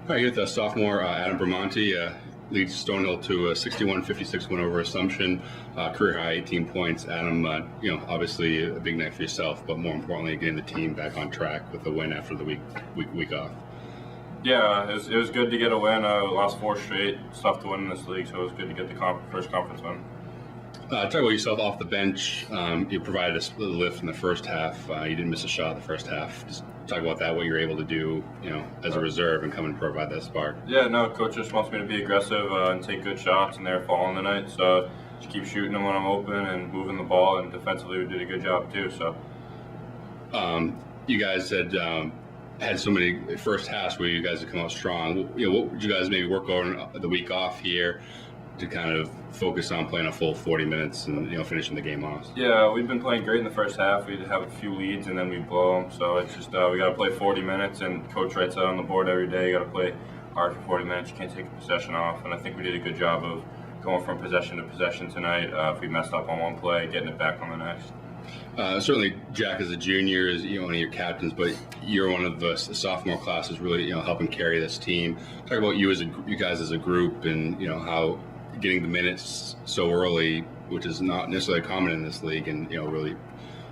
All right, here's the sophomore Adam Bramanti leads Stonehill to a 61-56 win over Assumption, career high 18 points. Adam, obviously a big night for yourself, but more importantly, getting the team back on track with a win after the week off. Yeah, it was good to get a win. Lost 4 straight. It's tough to win in this league, so it was good to get the first conference win. Talk about yourself off the bench. You provided a lift in the first half. You didn't miss a shot in the first half. Just talk about that, what you're able to do, as a reserve and come and provide that spark. Yeah, no, coach just wants me to be aggressive and take good shots, and they're falling tonight. So just keep shooting them when I'm open and moving the ball, and defensively we did a good job too. So you guys had so many first halves where you guys had come out strong. What would you guys maybe work on the week off here to kind of focus on playing a full 40 minutes and finishing the game off? Yeah, we've been playing great in the first half. We have a few leads and then we blow them. So it's just we got to play 40 minutes, and coach writes that on the board every day. You got to play hard for 40 minutes. You can't take a possession off. And I think we did a good job of going from possession to possession tonight. If we messed up on one play, getting it back on the next. Certainly, Jack as a junior is one of your captains, but you're one of the sophomore classes really helping carry this team. Talk about you guys as a group, and how getting the minutes so early, which is not necessarily common in this league, and really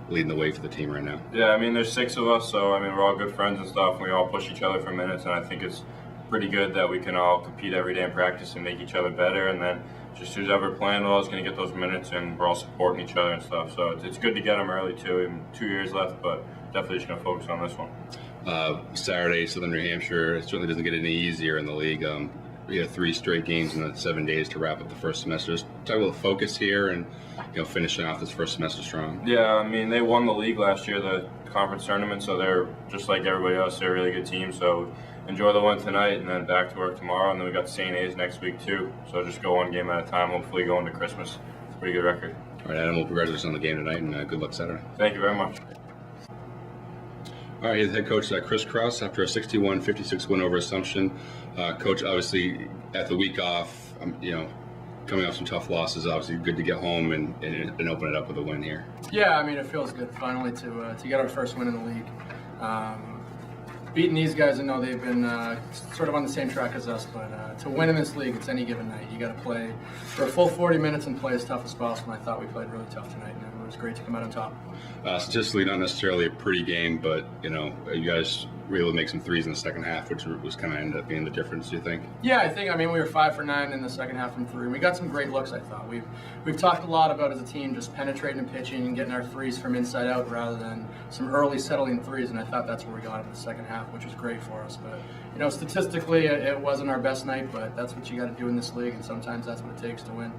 leading the way for the team right now. Yeah, there's 6 of us, so we're all good friends and stuff, and we all push each other for minutes, and I think it's pretty good that we can all compete every day in practice and make each other better, and then just who's ever playing well is going to get those minutes, and we're all supporting each other and stuff. So it's good to get them early too. Even 2 years left, but definitely just going to focus on this one. Saturday, Southern New Hampshire. It certainly doesn't get any easier in the league. We had 3 straight games in the 7 days to wrap up the first semester. Just talk about the focus here and finishing off this first semester strong. Yeah, they won the league last year, the conference tournament, so they're just like everybody else. They're a really good team. So enjoy the one tonight, and then back to work tomorrow, and then we got the St. A's next week too. So just go one game at a time. Hopefully go into Christmas. It's a pretty good record. All right, Adam, well, congratulations on the game tonight, and good luck Saturday. Thank you very much. All right, here's head coach Chris Kraus after a 61-56 win over Assumption. Coach, obviously at the week off, coming off some tough losses, obviously good to get home and open it up with a win here. Yeah, it feels good finally to get our first win in the league. Beating these guys, I know they've been sort of on the same track as us, but to win in this league, it's any given night. You got to play for a full 40 minutes and play as tough as possible. And I thought we played really tough tonight, and it was great to come out on top. Statistically, not necessarily a pretty game, but you guys were able to make some threes in the second half, which was kind of ended up being the difference. Do you think? Yeah, I think. We were 5 for 9 in the second half from 3. We got some great looks. I thought we've talked a lot about as a team just penetrating and pitching and getting our threes from inside out rather than some early settling threes, and I thought that's where we got in the second half, which was great for us. But statistically, it wasn't our best night, but that's what you got to do in this league, and sometimes that's what it takes to win.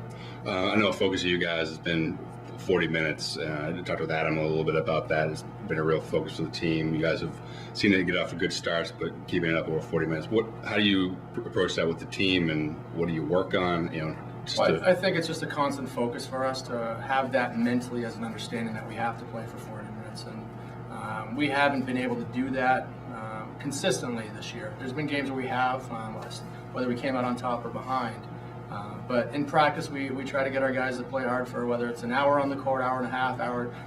I know a focus of you guys has been 40 minutes. I talked with Adam a little bit about that. It's been a real focus for the team. You guys have seen it get off to good starts, but keeping it up over 40 minutes. How do you approach that with the team, and what do you work on? I think it's just a constant focus for us to have that mentally as an understanding that we have to play for 40 minutes, and we haven't been able to do that consistently this year. There's been games where we have, whether we came out on top or behind. But in practice, we try to get our guys to play hard for whether it's an hour on the court, hour and a half,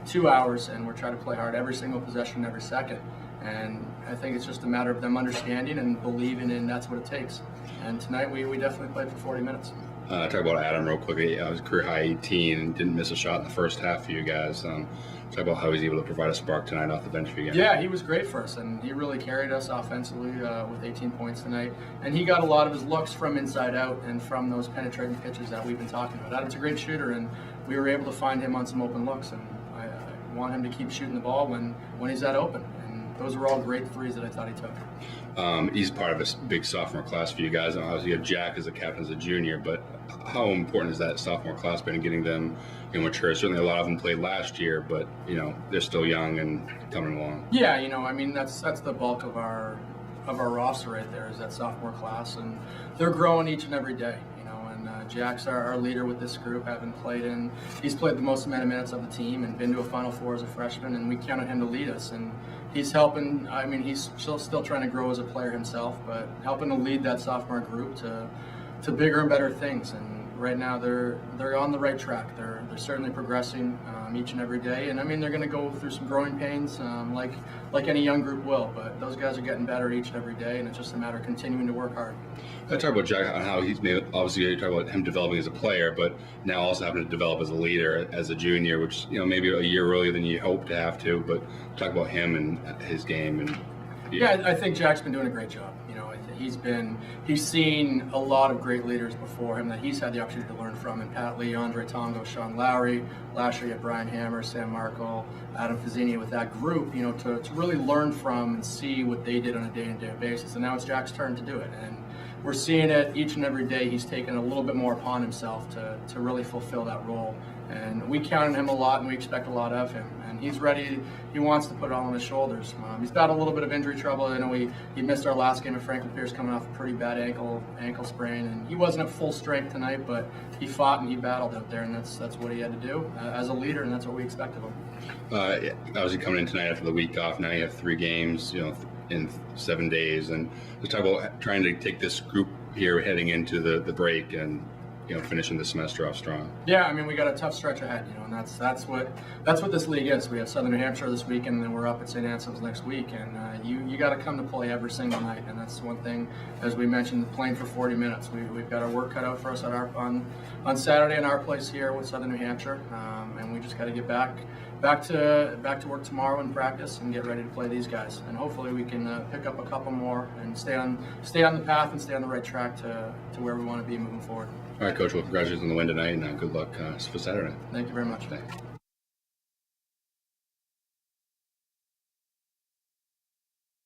2 hours, and we're trying to play hard every single possession, every second. And I think it's just a matter of them understanding and believing in that's what it takes. And tonight we definitely played for 40 minutes. Talk about Adam real quickly. His career high 18 and didn't miss a shot in the first half for you guys. Talk about how he's able to provide a spark tonight off the bench for you guys. Yeah, he was great for us, and he really carried us offensively with 18 points tonight. And he got a lot of his looks from inside out and from those penetrating pitches that we've been talking about. Adam's a great shooter, and we were able to find him on some open looks, and I want him to keep shooting the ball when he's that open. Those were all great threes that I thought he took. He's part of a big sophomore class for you guys. Obviously, you have Jack as a captain as a junior, but how important is that sophomore class been in getting them mature? Certainly, a lot of them played last year, but they're still young and coming along. Yeah, that's the bulk of our roster right there is that sophomore class, and they're growing each and every day. Jack's our leader with this group, he's played the most amount of minutes of the team and been to a Final Four as a freshman, and we count on him to lead us. And he's helping, he's still trying to grow as a player himself, but helping to lead that sophomore group to bigger and better things. And right now they're on the right track. They're certainly progressing. each and every day. And I mean, they're going to go through some growing pains, like any young group will. But those guys are getting better each and every day, and it's just a matter of continuing to work hard. I talk about Jack on how he's made. Obviously, you talk about him developing as a player, but now also having to develop as a leader as a junior, which maybe a year earlier than you hoped to have to. But talk about him and his game and. Yeah, I think Jack's been doing a great job. He's seen a lot of great leaders before him that he's had the opportunity to learn from, and Pat Lee, Andre Tongo, Sean Lowry. Last year you had Brian Hammer, Sam Markle, Adam Fazzini with that group, to really learn from and see what they did on a day-to-day basis. And now it's Jack's turn to do it. And we're seeing it each and every day. He's taken a little bit more upon himself to really fulfill that role. And we count on him a lot, and we expect a lot of him. And he's ready. He wants to put it all on his shoulders. He's got a little bit of injury trouble. I know he missed our last game at Franklin Pierce, coming off a pretty bad ankle sprain. And he wasn't at full strength tonight, but he fought and he battled out there, and that's what he had to do as a leader, and that's what we expect of him. Obviously, coming in tonight after the week off, now you have 3 games, in 7 days, and let's talk about trying to take this group here heading into the break and finishing the semester off strong. Yeah, I mean, we got a tough stretch ahead, and that's what this league is. We have Southern New Hampshire this weekend, and then we're up at St. Anselm's next week, and you got to come to play every single night, and that's one thing. As we mentioned, playing for 40 minutes, we've got our work cut out for us on Saturday in our place here with Southern New Hampshire, and we just got to get back to work tomorrow and practice and get ready to play these guys, and hopefully we can pick up a couple more and stay on the path and stay on the right track to where we want to be moving forward. All right, Coach. Well, congratulations on the win tonight, and good luck for Saturday. Thank you very much. Thanks.